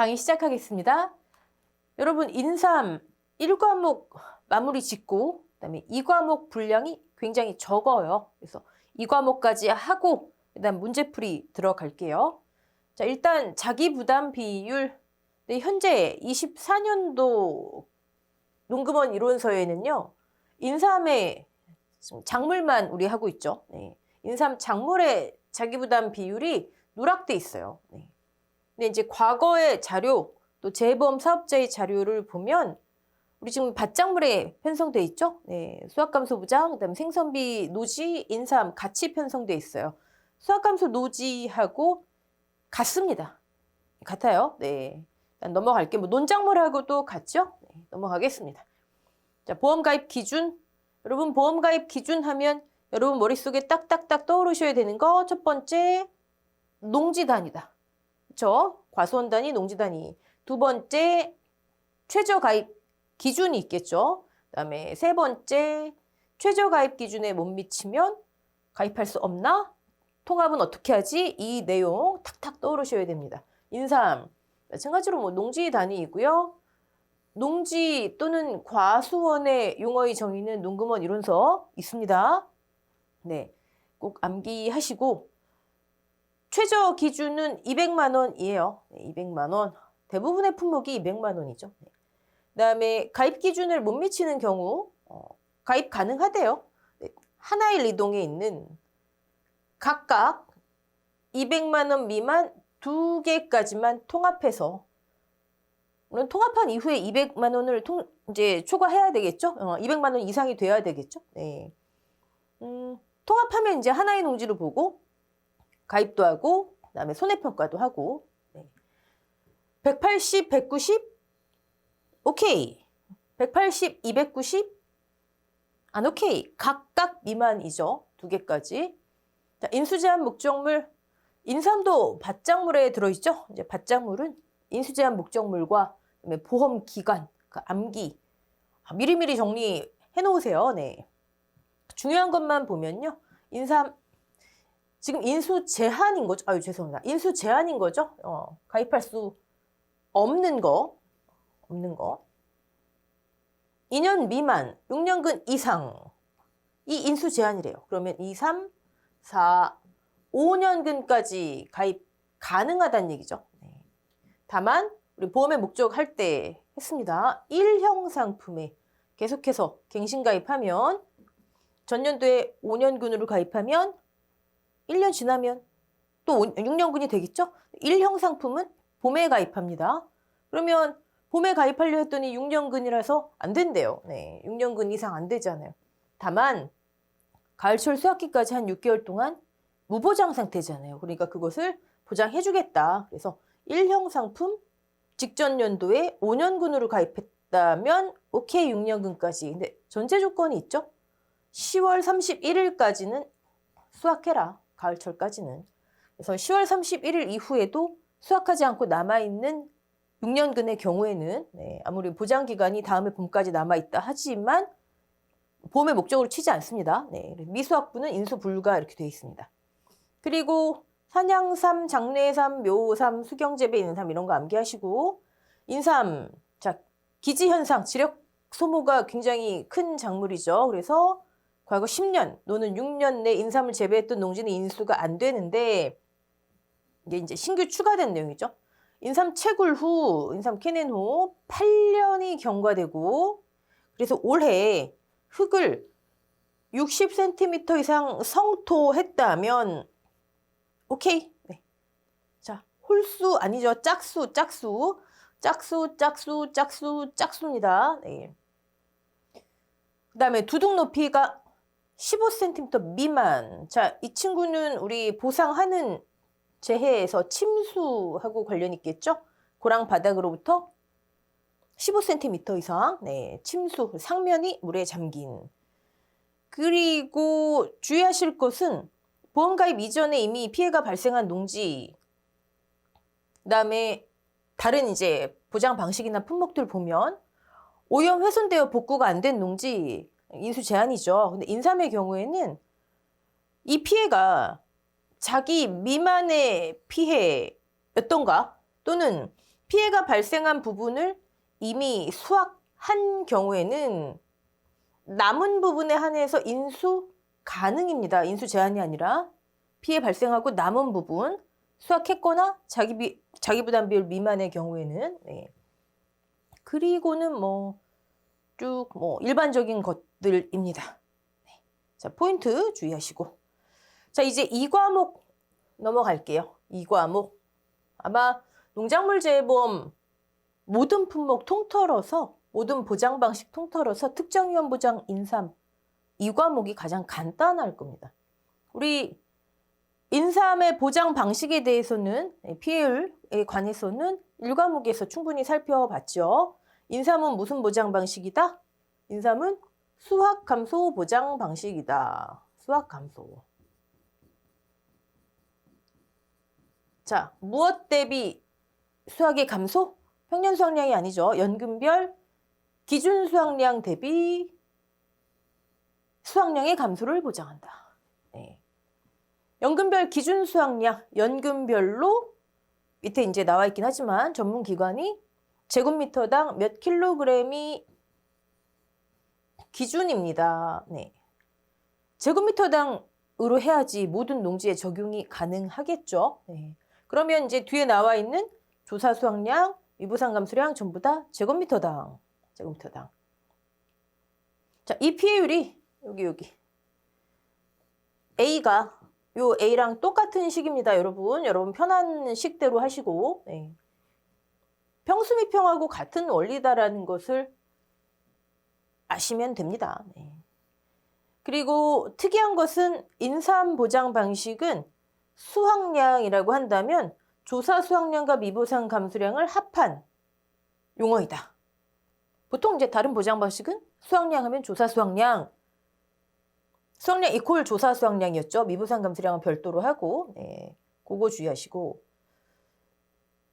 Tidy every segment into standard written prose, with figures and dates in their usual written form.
강의 시작하겠습니다. 여러분 인삼 1과목 마무리 짓고 그다음에 2과목 분량이 굉장히 적어요. 그래서 2과목까지 하고 그다음 문제풀이 들어갈게요. 자, 일단 자기 부담 비율 현재 24년도 농금원 이론서에는요. 인삼의 작물만 우리 하고 있죠. 네. 인삼 작물의 자기 부담 비율이 누락돼 있어요. 네. 근데 이제 과거의 자료, 또 재보험 사업자의 자료를 보면 우리 지금 밭작물에 편성돼 있죠? 네, 수확감소 부장, 그다음에 생선비, 노지, 인삼 같이 편성돼 있어요. 수확감소 노지하고 같습니다. 같아요. 네, 일단 넘어갈게요. 뭐 논작물하고도 같죠? 네, 넘어가겠습니다. 자, 보험가입 기준. 여러분 보험가입 기준 하면 여러분 머릿속에 딱딱딱 떠오르셔야 되는 거 첫 번째 농지단위다. 그렇죠? 과수원 단위, 농지 단위. 두 번째 최저 가입 기준이 있겠죠. 그다음에 세 번째 최저 가입 기준에 못 미치면 가입할 수 없나? 통합은 어떻게 하지? 이 내용 탁탁 떠오르셔야 됩니다. 인삼 마찬가지로 뭐 농지 단위이고요. 농지 또는 과수원의 용어의 정의는 농금원 이론서 있습니다. 네, 꼭 암기하시고 최저 기준은 200만 원이에요. 네, 200만 원. 대부분의 품목이 200만 원이죠. 네. 그다음에 가입 기준을 못 미치는 경우 가입 가능하대요. 네. 하나의 리동에 있는 각각 200만 원 미만 2개까지만 통합해서 물론 통합한 이후에 200만 원을 이제 초과해야 되겠죠. 200만 원 이상이 돼야 되겠죠. 네. 통합하면 이제 하나의 농지를 보고 가입도 하고 그다음에 손해평가도 하고. 네. 180, 190 오케이. 180, 290 안 오케이. 각각 미만이죠. 2개까지. 자, 인수제한 목적물 인삼도 밭작물에 들어있죠. 이제 밭작물은 인수제한 목적물과 그다음에 보험 기간, 그 암기 미리미리 정리해 놓으세요. 네. 중요한 것만 보면요. 인삼 지금 인수 제한인 거죠. 아유, 죄송합니다. 인수 제한인 거죠. 가입할 수 없는 거. 2년 미만, 6년근 이상. 이 인수 제한이래요. 그러면 2, 3, 4, 5년근까지 가입 가능하다는 얘기죠. 네. 다만 우리 보험의 목적 할 때 했습니다. 1형 상품에 계속해서 갱신 가입하면 전년도에 5년근으로 가입하면 1년 지나면 또 6년근이 되겠죠? 1형 상품은 봄에 가입합니다. 그러면 봄에 가입하려 했더니 6년근이라서 안 된대요. 네, 6년근 이상 안 되잖아요. 다만 가을철 수확기까지 한 6개월 동안 무보장 상태잖아요. 그러니까 그것을 보장해주겠다. 그래서 1형 상품 직전 연도에 5년근으로 가입했다면 오케이 6년근까지. 근데 전제 조건이 있죠. 10월 31일까지는 수확해라. 가을철까지는. 그래서 10월 31일 이후에도 수확하지 않고 남아있는 6년근의 경우에는 네, 아무리 보장기간이 다음해 봄까지 남아있다 하지만 보험의 목적으로 치지 않습니다. 네, 미수확부는 인수 불가 이렇게 되어 있습니다. 그리고 산양삼, 장례삼, 묘삼, 수경재배 인삼 이런 거 암기하시고 인삼, 자 기지현상, 지력 소모가 굉장히 큰 작물이죠. 그래서 과거 10년 또는 6년 내 인삼을 재배했던 농지는 인수가 안 되는데 이게 이제 신규 추가된 내용이죠. 인삼 채굴 후, 인삼 캐낸 후 8년이 경과되고 그래서 올해 흙을 60cm 이상 성토했다면 오케이. 네. 자, 홀수 아니죠. 짝수입니다. 네. 그다음에 두둑 높이가 15cm 미만. 자, 이 친구는 우리 보상하는 재해에서 침수하고 관련 있겠죠? 고랑 바닥으로부터 15cm 이상, 네, 침수, 상면이 물에 잠긴. 그리고 주의하실 것은 보험가입 이전에 이미 피해가 발생한 농지, 그다음에 다른 이제 보장 방식이나 품목들 보면 오염 훼손되어 복구가 안 된 농지 인수 제한이죠. 근데 인삼의 경우에는 이 피해가 자기 미만의 피해였던가 또는 피해가 발생한 부분을 이미 수확한 경우에는 남은 부분에 한해서 인수 가능입니다. 인수 제한이 아니라 피해 발생하고 남은 부분 수확했거나 자기 부담 비율 미만의 경우에는 네. 그리고는 쭉 일반적인 것들입니다. 네. 자, 포인트 주의하시고. 자, 이제 2과목 넘어갈게요. 2과목. 아마 농작물 재해보험 모든 품목 통틀어서 모든 보장 방식 통틀어서 특정위험 보장 인삼 2과목이 가장 간단할 겁니다. 우리 인삼의 보장 방식에 대해서는 피해율에 관해서는 1과목에서 충분히 살펴봤죠. 인삼은 무슨 보장 방식이다? 인삼은 수확 감소 보장 방식이다. 수확 감소. 자, 무엇 대비 수확의 감소? 평년 수확량이 아니죠. 연금별 기준 수확량 대비 수확량의 감소를 보장한다. 네. 연금별 기준 수확량, 연금별로 밑에 이제 나와 있긴 하지만 전문 기관이 제곱미터당 몇 킬로그램이 기준입니다. 네. 제곱미터당으로 해야지 모든 농지에 적용이 가능하겠죠. 네. 그러면 이제 뒤에 나와 있는 조사 수확량, 위부상 감소량 전부 다 제곱미터당. 자, 이 피해율이 여기 A가 요 A랑 똑같은 식입니다, 여러분. 여러분 편한 식대로 하시고 네. 평수미평하고 같은 원리다라는 것을 아시면 됩니다. 네. 그리고 특이한 것은 인삼 보장 방식은 수확량이라고 한다면 조사 수확량과 미보상 감소량을 합한 용어이다. 보통 이제 다른 보장 방식은 수확량 하면 조사 수확량, 수확량 이퀄 조사 수확량이었죠. 미보상 감소량은 별도로 하고, 네, 그거 주의하시고.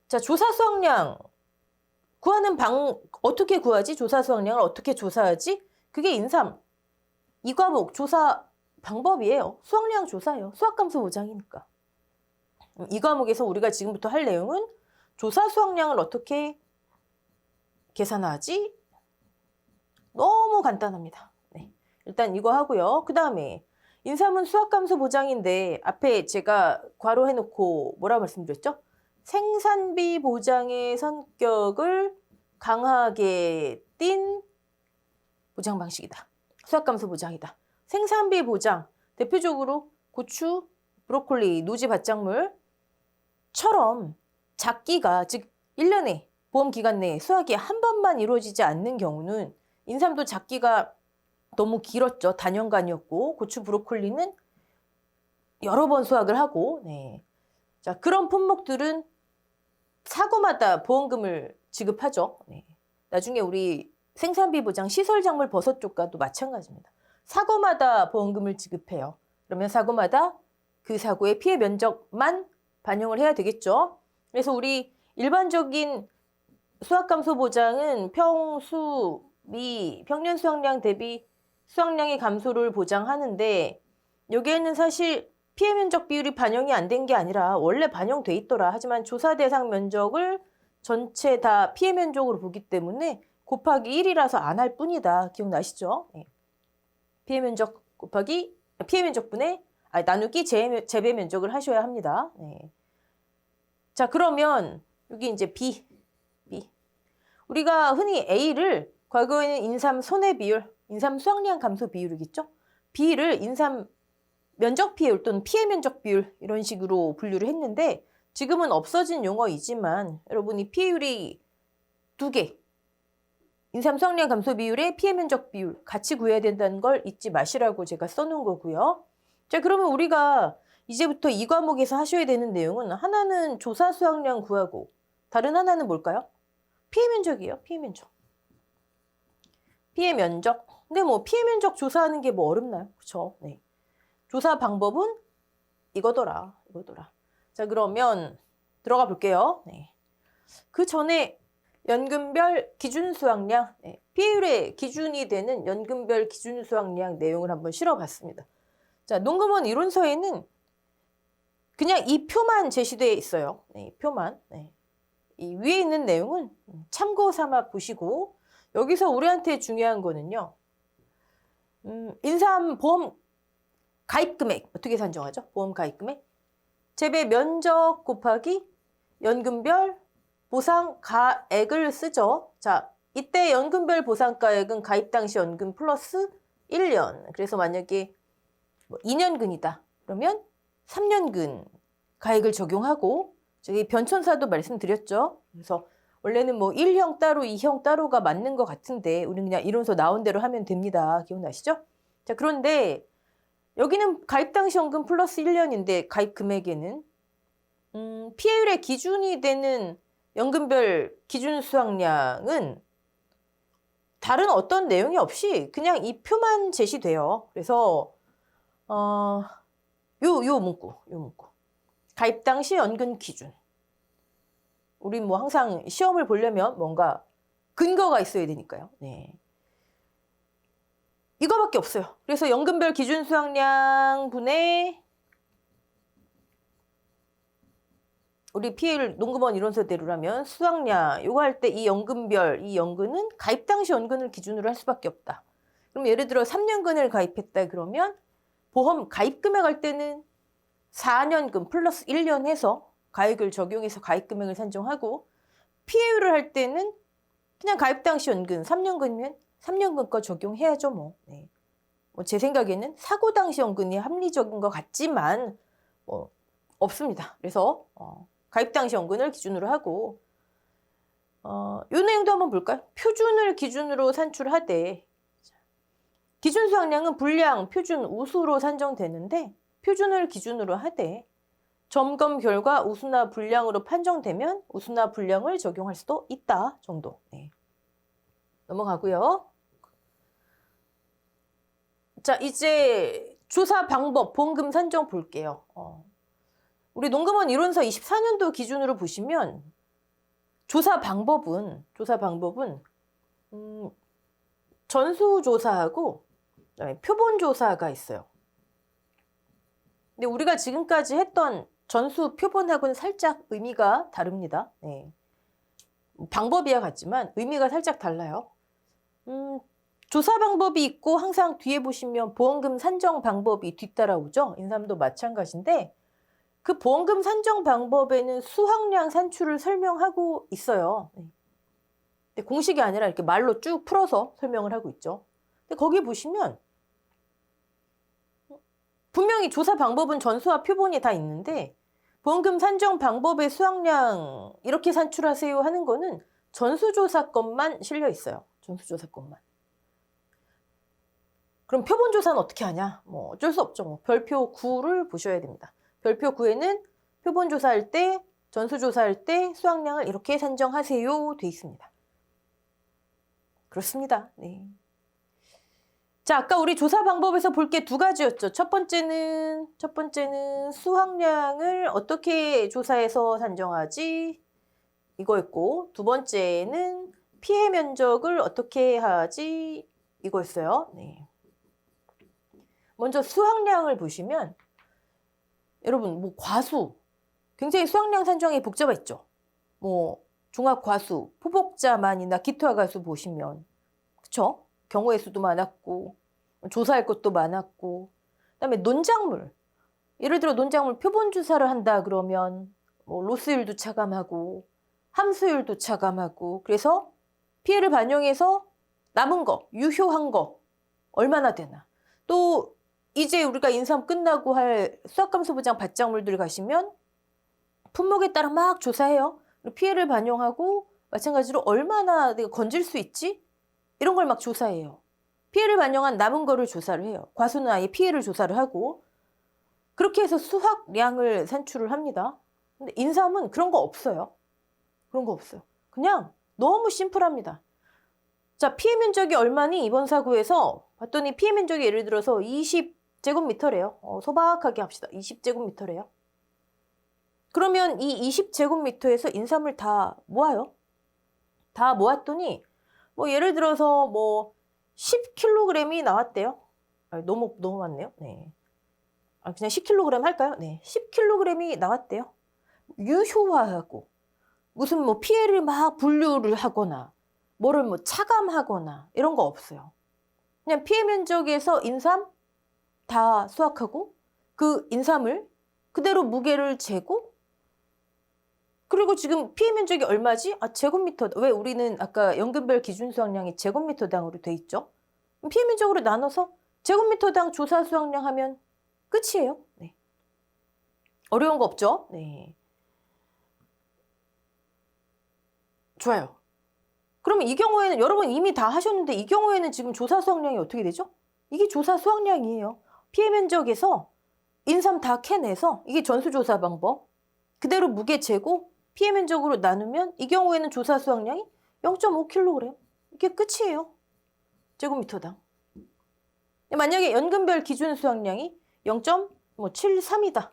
자, 조사 수확량 구하는 어떻게 구하지? 조사 수확량을 어떻게 조사하지? 그게 인삼 2과목 조사 방법이에요. 수확량 조사예요. 수확 감소 보장이니까. 이 과목에서 우리가 지금부터 할 내용은 조사 수확량을 어떻게 계산하지? 너무 간단합니다. 네. 일단 이거 하고요. 그 다음에 인삼은 수확 감소 보장인데 앞에 제가 괄호해놓고 뭐라 말씀드렸죠? 생산비 보장의 성격을 강하게 띈 보장 방식이다. 수확 감소 보장이다. 생산비 보장, 대표적으로 고추, 브로콜리, 노지 밭작물처럼 작기가 즉 1년에 보험 기간 내에 수확이 한 번만 이루어지지 않는 경우는 인삼도 작기가 너무 길었죠. 단연간이었고 고추, 브로콜리는 여러 번 수확을 하고 네. 자, 그런 품목들은 사고마다 보험금을 지급하죠. 네. 나중에 우리 생산비 보장 시설작물 버섯 쪽과도 마찬가지입니다. 사고마다 보험금을 지급해요. 그러면 사고마다 그 사고의 피해 면적만 반영을 해야 되겠죠. 그래서 우리 일반적인 수확 감소 보장은 평년 수확량 대비 수확량의 감소를 보장하는데 여기에는 사실 피해 면적 비율이 반영이 안 된 게 아니라 원래 반영돼 있더라. 하지만 조사 대상 면적을 전체 다 피해 면적으로 보기 때문에 곱하기 1이라서 안 할 뿐이다. 기억나시죠? 네. 피해 면적 곱하기 피해 면적분의 나누기 재배 면적을 하셔야 합니다. 네. 자, 그러면 여기 이제 B. 우리가 흔히 A를 과거에는 인삼 손해 비율, 인삼 수확량 감소 비율이겠죠? B를 인삼 면적 피해율 또는 피해 면적 비율 이런 식으로 분류를 했는데 지금은 없어진 용어이지만 여러분 이 피해율이 두 개, 인삼 수확량 감소 비율에 피해 면적 비율 같이 구해야 된다는 걸 잊지 마시라고 제가 써놓은 거고요. 자, 그러면 우리가 이제부터 이 과목에서 하셔야 되는 내용은 하나는 조사 수확량 구하고 다른 하나는 뭘까요? 피해 면적이에요. 피해 면적. 피해 면적. 근데 뭐 피해 면적 조사하는 게 뭐 어렵나요? 그렇죠? 네. 조사 방법은 이거더라. 자, 그러면 들어가 볼게요. 네. 그 전에 연금별 기준 수확량, 네. 피해율의 기준이 되는 연금별 기준 수확량 내용을 한번 실어봤습니다. 자, 농금원 이론서에는 그냥 이 표만 제시되어 있어요. 네, 표만. 네. 이 위에 있는 내용은 참고 삼아 보시고 여기서 우리한테 중요한 거는요. 인삼 보험 가입 금액 어떻게 산정하죠? 보험 가입 금액 재배 면적 곱하기 연금별 보상가액을 쓰죠. 자, 이때 연금별 보상가액은 가입 당시 연금 플러스 1년. 그래서 만약에 2년근이다. 그러면 3년근 가액을 적용하고 저기 변천사도 말씀드렸죠. 그래서 원래는 뭐 1형 따로 2형 따로가 맞는 것 같은데 우리는 그냥 이론서 나온 대로 하면 됩니다. 기억나시죠? 자, 그런데 여기는 가입 당시 연금 플러스 1년인데 가입 금액에는 피해율의 기준이 되는 연금별 기준 수확량은 다른 어떤 내용이 없이 그냥 이 표만 제시돼요. 그래서 요 문구 가입 당시 연금 기준. 우리 뭐 항상 시험을 보려면 뭔가 근거가 있어야 되니까요. 네. 이거밖에 없어요. 그래서 연금별 기준 수확량 분의 우리 PL 농금원 이론서대로라면 수확량 요거 할 때 이 연금별 이 연근은 가입 당시 연근을 기준으로 할 수밖에 없다. 그럼 예를 들어 3년근을 가입했다 그러면 보험 가입 금액 할 때는 4년근 플러스 1년 해서 가액을 적용해서 가입 금액을 산정하고 피해율을 할 때는 그냥 가입 당시 연근 3년근이면 3년근 거 적용해야죠 뭐. 네. 제 생각에는 사고 당시 연근이 합리적인 것 같지만 없습니다. 그래서 가입 당시 연근을 기준으로 하고 요 내용도 한번 볼까요? 표준을 기준으로 산출하되 기준 수확량은 불량, 표준, 우수로 산정되는데 표준을 기준으로 하되 점검 결과 우수나 불량으로 판정되면 우수나 불량을 적용할 수도 있다 정도. 네. 넘어가고요. 자, 이제 조사 방법, 보험금 산정 볼게요. 우리 농금원 이론서 24년도 기준으로 보시면 조사 방법은 전수조사하고 표본조사가 있어요. 근데 우리가 지금까지 했던 전수 표본하고는 살짝 의미가 다릅니다. 네. 방법이야 같지만 의미가 살짝 달라요. 조사 방법이 있고 항상 뒤에 보시면 보험금 산정 방법이 뒤따라오죠. 인삼도 마찬가지인데 그 보험금 산정 방법에는 수확량 산출을 설명하고 있어요. 근데 공식이 아니라 이렇게 말로 쭉 풀어서 설명을 하고 있죠. 근데 거기 보시면 분명히 조사 방법은 전수와 표본이 다 있는데 보험금 산정 방법의 수확량 이렇게 산출하세요 하는 거는 전수조사 것만 실려 있어요. 전수조사 것만. 그럼 표본조사는 어떻게 하냐? 뭐 어쩔 수 없죠. 뭐 별표 9를 보셔야 됩니다. 별표 9에는 표본조사할 때, 전수조사할 때 수확량을 이렇게 산정하세요 돼 있습니다. 그렇습니다. 네. 자, 아까 우리 조사 방법에서 볼 게 두 가지였죠. 첫 번째는 수확량을 어떻게 조사해서 산정하지? 이거였고, 두 번째는 피해 면적을 어떻게 하지? 이거였어요. 네. 먼저 수확량을 보시면 여러분 뭐 과수 굉장히 수확량 산정이 복잡했죠. 뭐 종합과수, 포복자만이나 기토화과수 보시면 그쵸? 경우의 수도 많았고 조사할 것도 많았고 그다음에 논작물 예를 들어 논작물 표본 주사를 한다 그러면 뭐 로스율도 차감하고 함수율도 차감하고 그래서 피해를 반영해서 남은 거 유효한 거 얼마나 되나 또 이제 우리가 인삼 끝나고 할 수확감소부장 밭작물들 가시면 품목에 따라 막 조사해요. 피해를 반영하고 마찬가지로 얼마나 내가 건질 수 있지? 이런 걸 막 조사해요. 피해를 반영한 남은 거를 조사를 해요. 과수는 아예 피해를 조사를 하고 그렇게 해서 수확량을 산출을 합니다. 근데 인삼은 그런 거 없어요. 그런 거 없어요. 그냥 너무 심플합니다. 자, 피해 면적이 얼마니? 이번 사고에서 봤더니 피해 면적이 예를 들어서 20제곱미터래요. 소박하게 합시다. 20제곱미터래요. 그러면 이 20제곱미터에서 인삼을 다 모아요. 다 모았더니 뭐 예를 들어서 뭐 10kg이 나왔대요. 너무 많네요. 네. 그냥 10kg 할까요? 네. 10kg이 나왔대요. 유효화하고 무슨 뭐 피해를 막 분류를 하거나 뭐를 뭐 차감하거나 이런 거 없어요. 그냥 피해 면적에서 인삼 다 수확하고 그 인삼을 그대로 무게를 재고 그리고 지금 피해 면적이 얼마지? 아, 제곱미터. 왜 우리는 아까 연금별 기준 수확량이 제곱미터당으로 돼 있죠? 피해 면적으로 나눠서 제곱미터당 조사 수확량 하면 끝이에요. 네. 어려운 거 없죠? 네. 좋아요. 그러면 이 경우에는 여러분 이미 다 하셨는데 이 경우에는 지금 조사 수확량이 어떻게 되죠? 이게 조사 수확량이에요. 피해 면적에서 인삼 다 캐내서 이게 전수조사 방법. 그대로 무게 재고 피해 면적으로 나누면 이 경우에는 조사 수확량이 0.5kg. 이게 끝이에요. 제곱미터당. 만약에 연금별 기준 수확량이 0.73이다.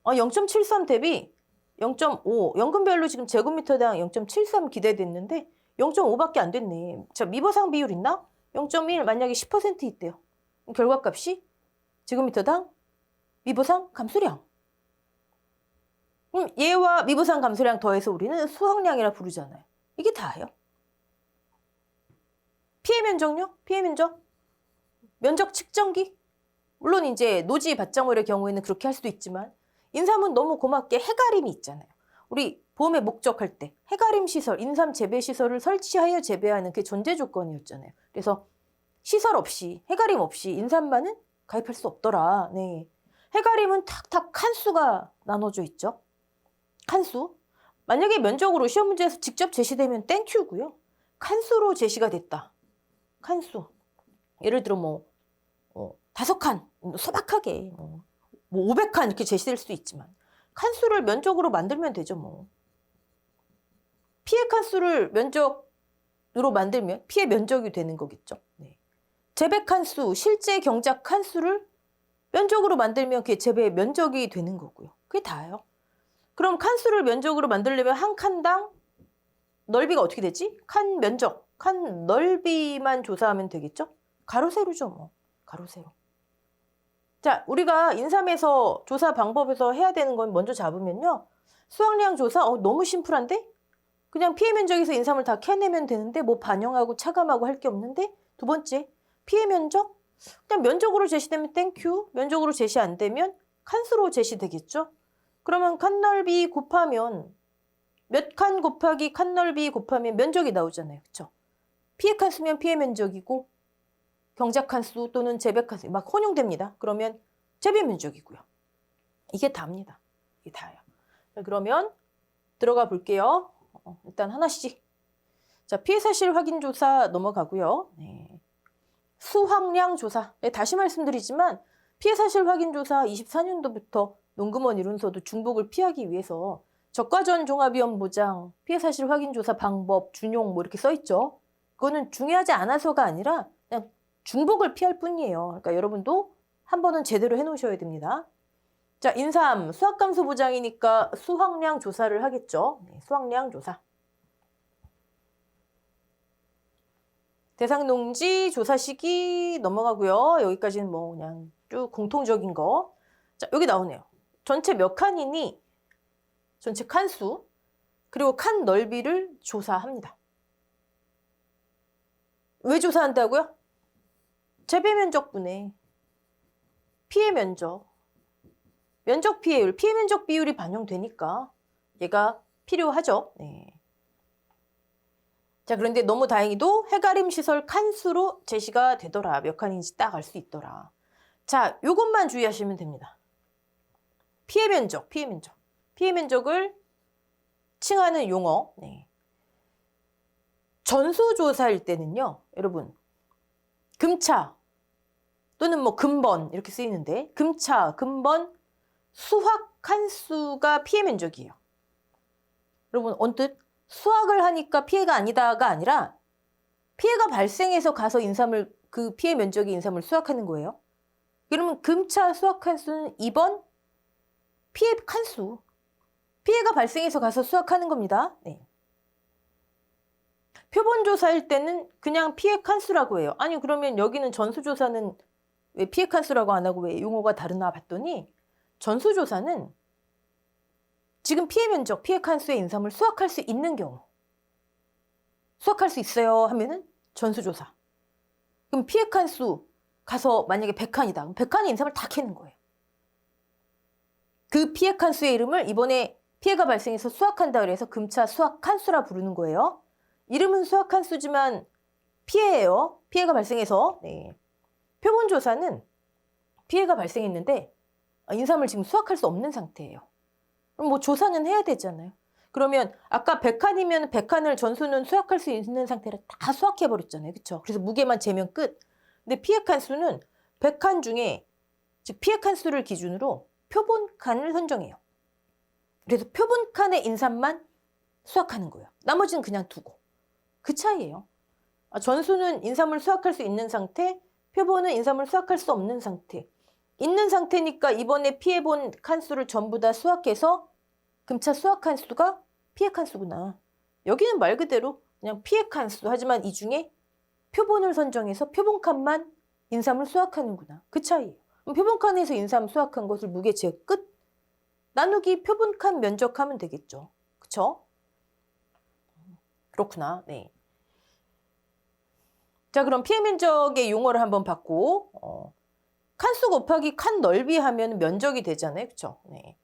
0.73 대비 0.5. 연금별로 지금 제곱미터당 0.73 기대됐는데 0.5밖에 안 됐네. 자, 미보상 비율 있나? 0.1 만약에 10% 있대요. 결과값이 제곱미터당 미보상 감소량. 얘와 미보상 감소량 더해서 우리는 수확량이라 부르잖아요. 이게 다예요. 피해 면적요? 피해 면적? 면적 측정기? 물론 이제 노지 밭작물의 경우에는 그렇게 할 수도 있지만 인삼은 너무 고맙게 해가림이 있잖아요. 우리 보험의 목적할 때 해가림 시설, 인삼 재배 시설을 설치하여 재배하는 그 전제 조건이었잖아요. 그래서 시설 없이, 해가림 없이 인삼만은 가입할 수 없더라. 네. 해가림은 탁탁 칸수가 나눠져 있죠. 칸수. 만약에 면적으로 시험 문제에서 직접 제시되면 땡큐고요. 칸수로 제시가 됐다. 칸수. 예를 들어 뭐 5칸, 소박하게 뭐 500칸 이렇게 제시될 수도 있지만 칸수를 면적으로 만들면 되죠. 뭐. 피해 칸수를 면적으로 만들면 피해 면적이 되는 거겠죠. 네. 재배 칸수, 실제 경작 칸수를 면적으로 만들면 그게 재배 면적이 되는 거고요. 그게 다예요. 그럼 칸수를 면적으로 만들려면 한 칸당 넓이가 어떻게 되지? 칸 면적, 칸 넓이만 조사하면 되겠죠? 가로 세로죠, 뭐. 가로 세로. 자, 우리가 인삼에서 조사 방법에서 해야 되는 건 먼저 잡으면요. 수확량 조사, 너무 심플한데? 그냥 피해 면적에서 인삼을 다 캐내면 되는데 뭐 반영하고 차감하고 할 게 없는데 두 번째, 피해 면적? 그냥 면적으로 제시되면 땡큐, 면적으로 제시 안 되면 칸수로 제시되겠죠? 그러면 칸 넓이 곱하면 몇 칸 곱하기 칸 넓이 곱하면 면적이 나오잖아요. 그렇죠? 피해 칸수면 피해 면적이고 경작 칸수 또는 재배 칸수 막 혼용됩니다. 그러면 재배 면적이고요. 이게 다입니다. 이게 다예요. 그러면 들어가 볼게요. 일단 하나씩. 자, 피해 사실 확인 조사 넘어가고요. 네. 수확량 조사. 네, 다시 말씀드리지만 피해 사실 확인 조사 24년도부터 농금원 이론서도 중복을 피하기 위해서 적과전 종합위험 보장, 피해 사실 확인 조사 방법, 준용 뭐 이렇게 써 있죠. 그거는 중요하지 않아서가 아니라 그냥 중복을 피할 뿐이에요. 그러니까 여러분도 한 번은 제대로 해놓으셔야 됩니다. 자, 인삼 수확감소 보장이니까 수확량 조사를 하겠죠. 네, 수확량 조사. 대상 농지 조사 시기 넘어가고요. 여기까지는 뭐 그냥 쭉 공통적인 거. 자, 여기 나오네요. 전체 몇 칸이니? 전체 칸수 그리고 칸 넓이를 조사합니다. 왜 조사한다고요? 재배 면적분에 피해 면적, 면적 피해율, 피해 면적 비율이 반영되니까 얘가 필요하죠. 네. 자, 그런데 너무 다행히도 해가림 시설 칸수로 제시가 되더라. 몇 칸인지 딱 알 수 있더라. 자, 요것만 주의하시면 됩니다. 피해 면적, 피해 면적. 피해 면적을 칭하는 용어. 네. 전수조사일 때는요, 여러분, 금차 또는 뭐 금번 이렇게 쓰이는데, 금차, 금번, 수확 칸수가 피해 면적이에요. 여러분, 언뜻 수확을 하니까 피해가 아니다가 아니라 피해가 발생해서 가서 인삼을, 그 피해 면적의 인삼을 수확하는 거예요. 그러면 금차 수확 칸수는 2번 피해 칸수. 피해가 발생해서 가서 수확하는 겁니다. 네. 표본조사일 때는 그냥 피해 칸수라고 해요. 아니, 그러면 여기는 전수조사는 왜 피해 칸수라고 안 하고 왜 용어가 다르나 봤더니 전수조사는 지금 피해 면적, 피해 칸수의 인삼을 수확할 수 있는 경우. 수확할 수 있어요 하면은 전수조사. 그럼 피해 칸수 가서 만약에 100칸이다. 그럼 100칸의 인삼을 다 캐는 거예요. 그 피해 칸수의 이름을 이번에 피해가 발생해서 수확한다 그래서 금차 수확 칸수라 부르는 거예요. 이름은 수확 칸수지만 피해예요. 피해가 발생해서. 네. 표본조사는 피해가 발생했는데 인삼을 지금 수확할 수 없는 상태예요. 그럼 뭐 조사는 해야 되잖아요. 그러면 아까 100칸이면 100칸을 전수는 수확할 수 있는 상태를 다 수확해버렸잖아요. 그렇죠? 그래서 무게만 재면 끝. 근데 피해 칸수는 100칸 중에 즉 피해 칸수를 기준으로 표본 칸을 선정해요. 그래서 표본 칸의 인삼만 수확하는 거예요. 나머지는 그냥 두고. 그 차이예요. 전수는 인삼을 수확할 수 있는 상태, 표본은 인삼을 수확할 수 없는 상태. 있는 상태니까 이번에 피해본 칸수를 전부 다 수확해서 금차 수확 칸수가 피해 칸수구나. 여기는 말 그대로 그냥 피해 칸수. 하지만 이 중에 표본을 선정해서 표본 칸만 인삼을 수확하는구나. 그 차이예요. 그럼 표본 칸에서 인삼 수확한 것을 무게 재 끝. 나누기 표본 칸 면적하면 되겠죠. 그쵸? 그렇구나. 네. 자, 그럼 피해 면적의 용어를 한번 받고 칸수 곱하기 칸 넓이 하면 면적이 되잖아요. 그쵸? 네.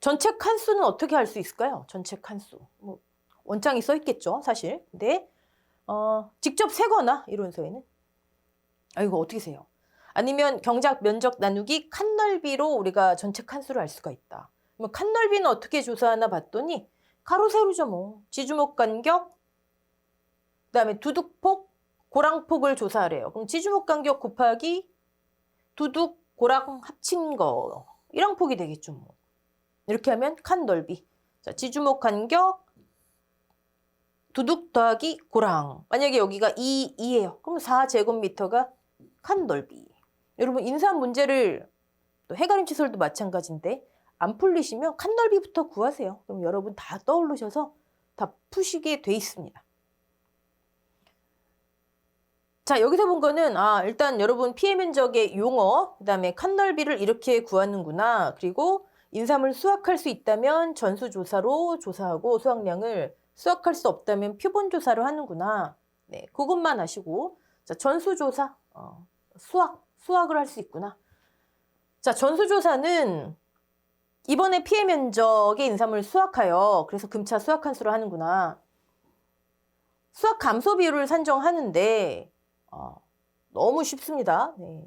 전체 칸수는 어떻게 할 수 있을까요? 전체 칸수. 뭐 원장이 써 있겠죠, 사실. 근데 직접 세거나 이론서에는 이거 어떻게 세요? 아니면 경작 면적 나누기 칸 넓이로 우리가 전체 칸수를 알 수가 있다. 그럼 칸 넓이는 어떻게 조사하나 봤더니 가로 세로죠 뭐. 지주목 간격, 그다음에 두둑폭, 고랑폭을 조사하래요. 그럼 지주목 간격 곱하기 두둑, 고랑 합친 거 이랑 폭이 되겠죠 뭐. 이렇게 하면 칸 넓이. 자, 지주목 간격 두둑 더하기 고랑. 만약에 여기가 2예요. 그럼 4제곱미터가 칸 넓이. 여러분 인삼 문제를 또 해가림치설도 마찬가지인데 안 풀리시면 칸 넓이부터 구하세요. 그럼 여러분 다 떠오르셔서 다 푸시게 돼 있습니다. 자, 여기서 본 거는 일단 여러분 피해 면적의 용어, 그다음에 칸 넓이를 이렇게 구하는구나. 그리고 인삼을 수확할 수 있다면 전수조사로 조사하고 수확량을 수확할 수 없다면 표본조사로 하는구나. 네, 그것만 아시고 자, 전수조사, 수확을 할 수 있구나. 자, 전수조사는 이번에 피해 면적의 인삼을 수확하여 그래서 금차 수확 칸수로 하는구나. 수확 감소 비율을 산정하는데 너무 쉽습니다. 네.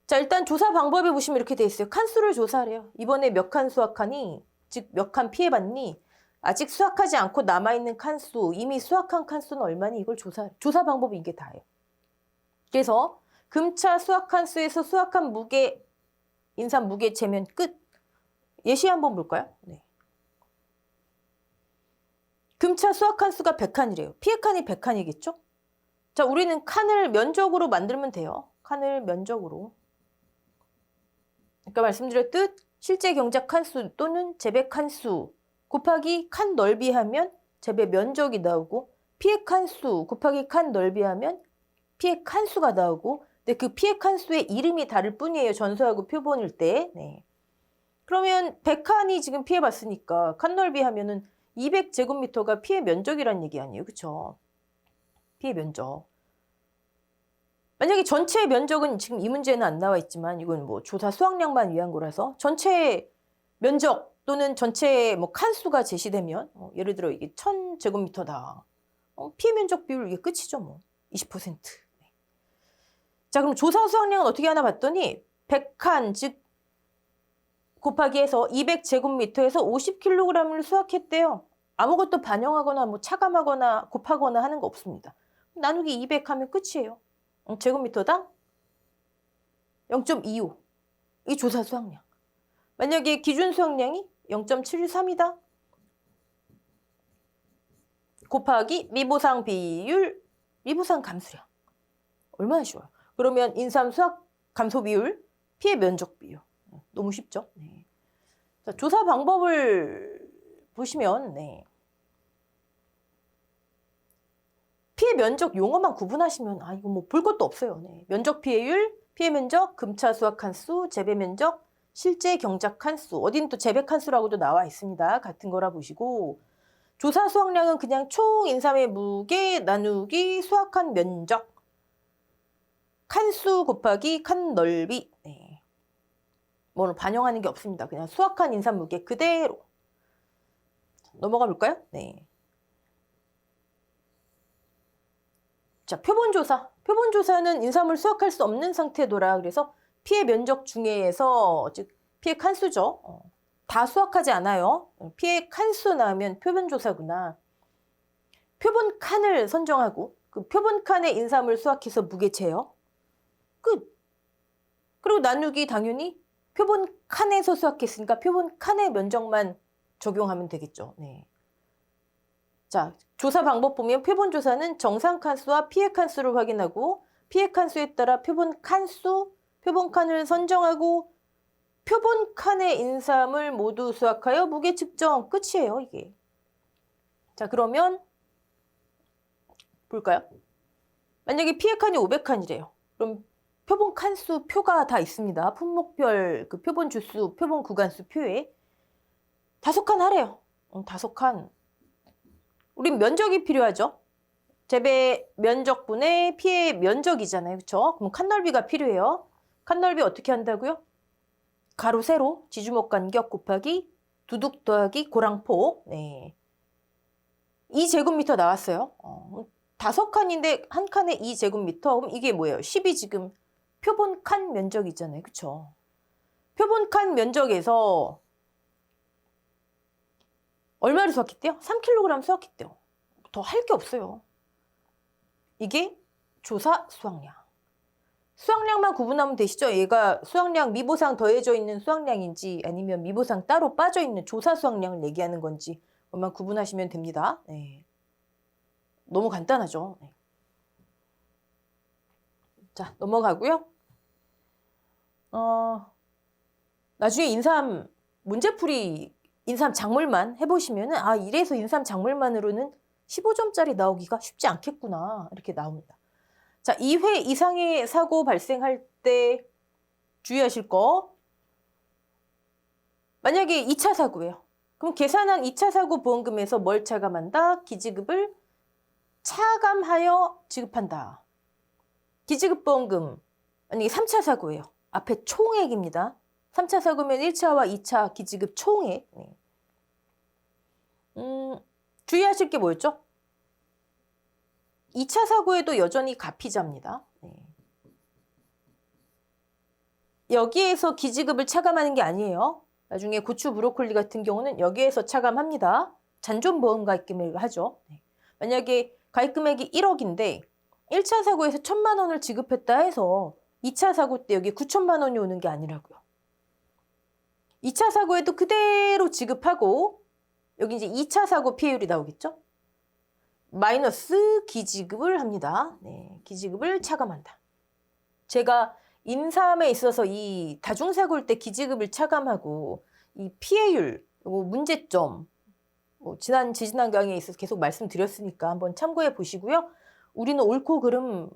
자, 일단 조사 방법에 보시면 이렇게 돼 있어요. 칸수를 조사하래요. 이번에 몇 칸 수확하니? 즉 몇 칸 피해봤니? 아직 수확하지 않고 남아있는 칸수, 이미 수확한 칸수는 얼마니? 이걸 조사 방법이 이게 다예요. 그래서 금차 수확 칸수에서 수확한 무게, 인삼 무게 재면 끝. 예시 한번 볼까요? 네. 금차 수확 칸수가 100칸이래요. 피해 칸이 100칸이겠죠? 자, 우리는 칸을 면적으로 만들면 돼요. 칸을 면적으로. 아까 말씀드렸듯 실제 경작 칸수 또는 재배 칸수 곱하기 칸 넓이 하면 재배 면적이 나오고 피해 칸수 곱하기 칸 넓이 하면 피해 칸수가 나오고 근데 그 피해 칸수의 이름이 다를 뿐이에요. 전수하고 표본일 때. 네. 그러면 100칸이 지금 피해 봤으니까 칸 넓이 하면은 200제곱미터가 피해 면적이란 얘기 아니에요. 그쵸? 피해 면적. 만약에 전체 면적은 지금 이 문제는 안 나와 있지만 이건 뭐 조사 수확량만 위한 거라서 전체 면적 또는 전체 뭐 칸수가 제시되면 예를 들어 이게 1000제곱미터다. 피해 면적 비율 이게 끝이죠 뭐. 20%. 네. 자, 그럼 조사 수확량은 어떻게 하나 봤더니 100칸 즉 곱하기 해서 200제곱미터에서 50kg을 수확했대요. 아무것도 반영하거나 뭐 차감하거나 곱하거나 하는 거 없습니다. 나누기 200 하면 끝이에요. 제곱미터당 0.25. 이 조사 수확량. 만약에 기준 수확량이 0.73이다. 곱하기 미보상 비율, 미보상 감수량. 얼마나 쉬워요. 그러면 인삼 수확 감소 비율, 피해 면적 비율. 너무 쉽죠? 네. 자, 조사 방법을 보시면 네. 피해 면적 용어만 구분하시면 이거 뭐 볼 것도 없어요. 네. 면적 피해율, 피해 면적, 금차 수확 칸수, 재배 면적, 실제 경작 칸수, 어딘 또 재배 칸수라고도 나와 있습니다. 같은 거라 보시고 조사 수확량은 그냥 총 인삼의 무게 나누기 수확한 면적 칸수 곱하기 칸 넓이. 네. 뭐 반영하는 게 없습니다. 그냥 수확한 인삼 무게 그대로. 넘어가 볼까요? 네. 자, 표본조사. 표본조사는 인삼을 수확할 수 없는 상태더라. 그래서 피해 면적 중에서 즉 피해 칸수죠. 다 수확하지 않아요. 피해 칸수 나오면 표본조사구나. 표본 칸을 선정하고 그 표본 칸의 인삼을 수확해서 무게 재요. 끝. 그리고 나누기 당연히 표본 칸에서 수확했으니까 표본 칸의 면적만 적용하면 되겠죠. 네. 자, 조사 방법 보면 표본 조사는 정상 칸수와 피해 칸수를 확인하고 피해 칸수에 따라 표본 칸수, 표본 칸을 선정하고 표본 칸의 인삼을 모두 수확하여 무게 측정. 끝이에요, 이게. 자, 그러면 볼까요? 만약에 피해 칸이 500칸이래요. 그럼 표본 칸수 표가 다 있습니다. 품목별 그 표본 주수, 표본 구간수 표에 5칸 하래요. 5칸. 우린 면적이 필요하죠. 재배 면적분의 피해 면적이잖아요. 그렇죠? 그럼 칸 넓이가 필요해요. 칸 넓이 어떻게 한다고요? 가로 세로 지주목 간격 곱하기 두둑 더하기 고랑폭. 네. 2제곱미터 나왔어요. 5칸인데 한 칸에 2제곱미터. 그럼 이게 뭐예요? 10이 지금 표본 칸 면적이잖아요. 그렇죠? 표본 칸 면적에서 얼마를 수확했대요? 3kg 수확했대요. 더 할 게 없어요. 이게 조사 수확량. 수확량만 구분하면 되시죠? 얘가 수확량 미보상 더해져 있는 수확량인지 아니면 미보상 따로 빠져 있는 조사 수확량을 얘기하는 건지 그것만 구분하시면 됩니다. 네. 너무 간단하죠. 네. 자, 넘어가고요. 나중에 인삼 문제풀이 인삼 작물만 해보시면은 아 이래서 인삼 작물만으로는 15점짜리 나오기가 쉽지 않겠구나 이렇게 나옵니다. 자, 2회 이상의 사고 발생할 때 주의하실 거. 만약에 2차 사고예요. 그럼 계산한 2차 사고 보험금에서 뭘 차감한다? 기지급을 차감하여 지급한다. 기지급 보험금. 만약에 3차 사고예요. 앞에 총액입니다. 3차 사고면 1차와 2차 기지급 총액. 네. 주의하실 게 뭐였죠? 2차 사고에도 여전히 가피자입니다. 네. 여기에서 기지급을 차감하는 게 아니에요. 나중에 고추, 브로콜리 같은 경우는 여기에서 차감합니다. 잔존보험 가입금액을 하죠. 네. 만약에 가입금액이 1억인데 1차 사고에서 1,000만 원을 지급했다 해서 2차 사고 때 여기 9천만 원이 오는 게 아니라고요. 2차 사고에도 그대로 지급하고 여기 이제 2차 사고 피해율이 나오겠죠? 마이너스 기지급을 합니다. 네, 기지급을 차감한다. 제가 인삼에 있어서 이 다중사고일 때 기지급을 차감하고 이 피해율, 문제점, 지난 강의에 있어서 계속 말씀드렸으니까 한번 참고해 보시고요. 우리는 옳고 그름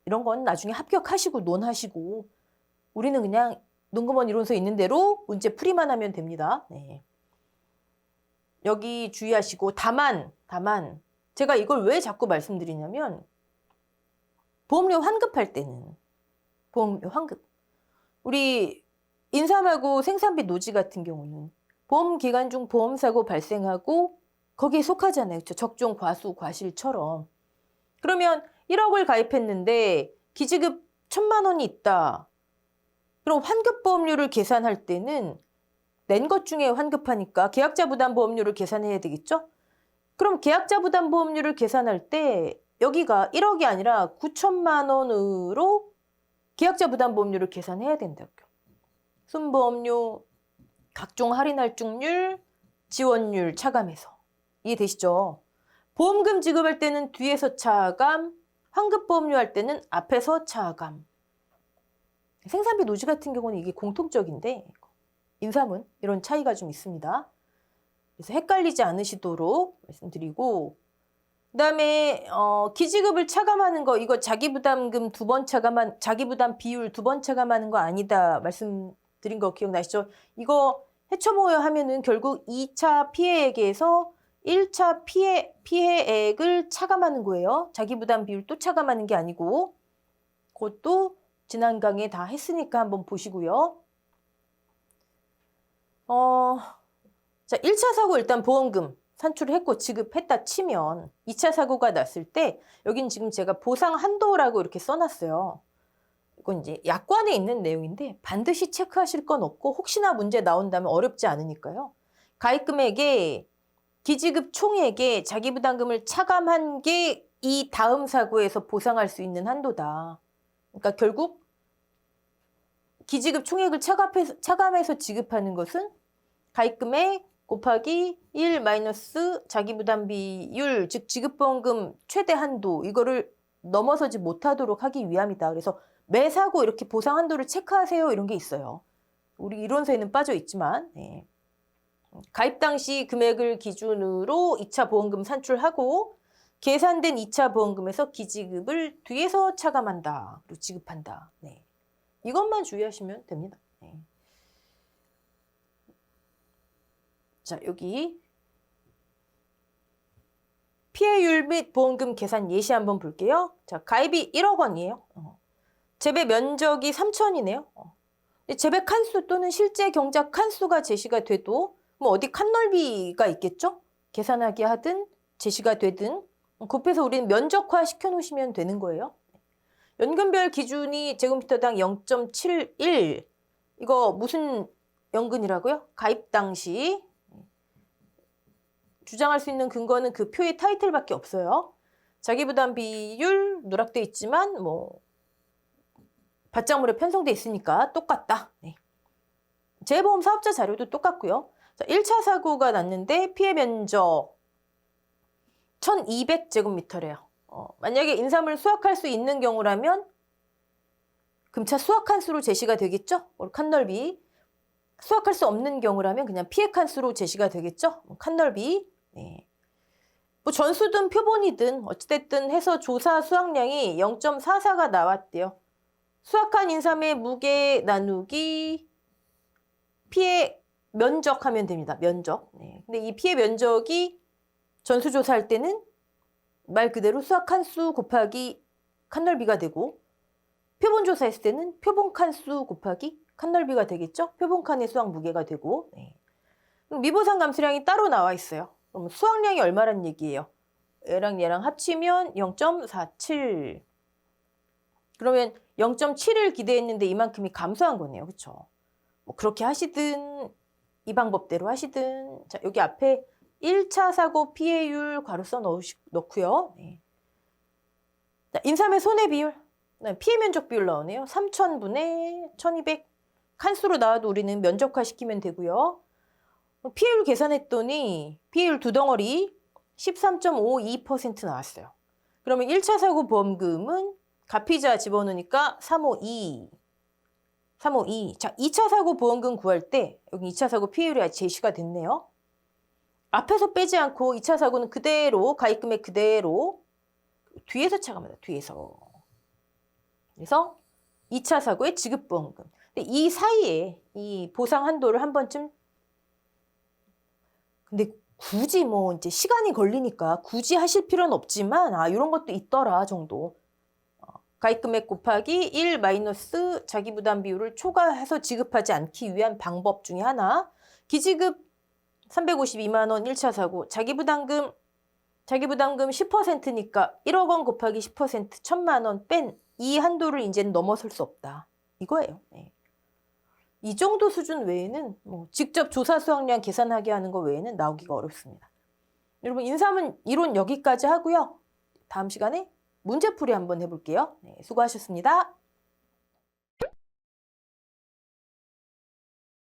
이런 건 나중에 합격하시고 논하시고 우리는 그냥 논구먼 이론서 있는 대로 문제 풀이만 하면 됩니다. 네. 여기 주의하시고 다만 제가 이걸 왜 자꾸 말씀드리냐면 보험료 환급할 때는 보험료 환급 우리 인삼하고 생산비 노지 같은 경우는 보험 기간 중 보험사고 발생하고 거기에 속하잖아요. 그렇죠? 적종, 과수, 과실처럼. 그러면 1억을 가입했는데 기지급 1,000만 원이 있다. 그럼 환급보험료를 계산할 때는 낸 것 중에 환급하니까 계약자 부담 보험료를 계산해야 되겠죠? 그럼 계약자 부담 보험료를 계산할 때 여기가 1억이 아니라 9천만 원으로 계약자 부담 보험료를 계산해야 된다고요. 순보험료, 각종 할인 할증률, 지원율 차감해서. 이해되시죠? 보험금 지급할 때는 뒤에서 차감, 환급보험료 할 때는 앞에서 차감. 생산비 노지 같은 경우는 이게 공통적인데 인삼은 이런 차이가 좀 있습니다. 그래서 헷갈리지 않으시도록 말씀드리고 그다음에 기지급을 차감하는 거 이거 자기부담금 자기부담 비율 2번 차감하는 거 아니다 말씀 드린 거 기억나시죠? 이거 해초모여 하면은 결국 2차 피해액에서 1차 피해액을 차감하는 거예요. 자기부담 비율 또 차감하는 게 아니고 그것도 지난 강의에 다 했으니까 한번 보시고요. 자, 1차 사고 일단 보험금 산출을 했고 지급했다 치면 2차 사고가 났을 때 여긴 지금 제가 보상 한도라고 이렇게 써놨어요. 이건 이제 약관에 있는 내용인데 반드시 체크하실 건 없고 혹시나 문제 나온다면 어렵지 않으니까요. 가입금액에 기지급 총액에 자기부담금을 차감한 게 이 다음 사고에서 보상할 수 있는 한도다. 그러니까 결국 기지급 총액을 차감해서 지급하는 것은 가입금액 곱하기 1 마이너스 자기부담 비율, 즉 지급보험금 최대 한도, 이거를 넘어서지 못하도록 하기 위함이다. 그래서 매 사고 이렇게 보상 한도를 체크하세요, 이런 게 있어요. 우리 이론서에는 빠져 있지만 네. 가입 당시 금액을 기준으로 2차 보험금 산출하고 계산된 2차 보험금에서 기지급을 뒤에서 차감한다. 그리고 지급한다. 네. 이것만 주의하시면 됩니다. 네. 자, 여기 피해율 및 보험금 계산 예시 한번 볼게요. 자, 가입이 1억 원이에요. 재배 면적이 3천이네요. 재배 칸수 또는 실제 경작 칸수가 제시가 돼도 뭐 어디 칸 넓이가 있겠죠? 계산하기 하든 제시가 되든 급해서 우리는 면적화 시켜놓으시면 되는 거예요. 연금별 기준이 제곱미터당 0.71. 이거 무슨 연금이라고요? 가입 당시. 주장할 수 있는 근거는 그 표의 타이틀밖에 없어요. 자기부담 비율 누락돼 있지만 뭐 받장물에 편성돼 있으니까 똑같다. 네. 재보험 사업자 자료도 똑같고요. 자, 1차 사고가 났는데 피해 면적 1200제곱미터래요. 만약에 인삼을 수확할 수 있는 경우라면 금차 수확 칸수로 제시가 되겠죠? 칸 넓이. 수확할 수 없는 경우라면 그냥 피해 칸수로 제시가 되겠죠? 칸 넓이. 네. 뭐 전수든 표본이든 어찌됐든 해서 조사 수확량이 0.44가 나왔대요. 수확한 인삼의 무게 나누기 피해 면적 하면 됩니다. 면적. 네. 근데 이 피해 면적이 전수조사할 때는 말 그대로 수확 칸수 곱하기 칸 넓이가 되고 표본 조사했을 때는 표본 칸수 곱하기 칸 넓이가 되겠죠? 표본 칸의 수확 무게가 되고. 네. 미보상 감수량이 따로 나와 있어요. 그럼 수확량이 얼마란 얘기예요? 얘랑 합치면 0.47. 그러면 0.7을 기대했는데 이만큼이 감소한 거네요. 그렇죠? 뭐 그렇게 하시든 이 방법대로 하시든. 자, 여기 앞에 1차 사고 피해율 괄호 써 넣고요. 네. 자, 인삼의 손해 비율. 네, 피해 면적 비율 나오네요. 3000분의 1200. 칸수로 나와도 우리는 면적화 시키면 되고요. 피해율 계산했더니 피해율 두 덩어리 13.52% 나왔어요. 그러면 1차 사고 보험금은 가피자 집어넣으니까 352. 자, 2차 사고 보험금 구할 때 여기 2차 사고 피해율이 제시가 됐네요. 앞에서 빼지 않고 2차 사고는 그대로 가입금액 그대로 뒤에서 차감합니다. 뒤에서. 그래서 2차 사고의 지급보험금. 근데 이 사이에 이 보상 한도를 한 번쯤 근데 굳이 뭐 이제 시간이 걸리니까 굳이 하실 필요는 없지만 이런 것도 있더라 정도. 가입금액 곱하기 1 마이너스 자기부담 비율을 초과해서 지급하지 않기 위한 방법 중에 하나. 기지급 352만 원 1차 사고. 자기부담금 10%니까 1억 원 곱하기 10% 1000만 원 뺀 이 한도를 이제는 넘어설 수 없다. 이거예요. 네. 이 정도 수준 외에는 뭐 직접 조사 수확량 계산하게 하는 거 외에는 나오기가 어렵습니다. 여러분 인삼은 이론 여기까지 하고요. 다음 시간에 문제풀이 한번 해볼게요. 네, 수고하셨습니다.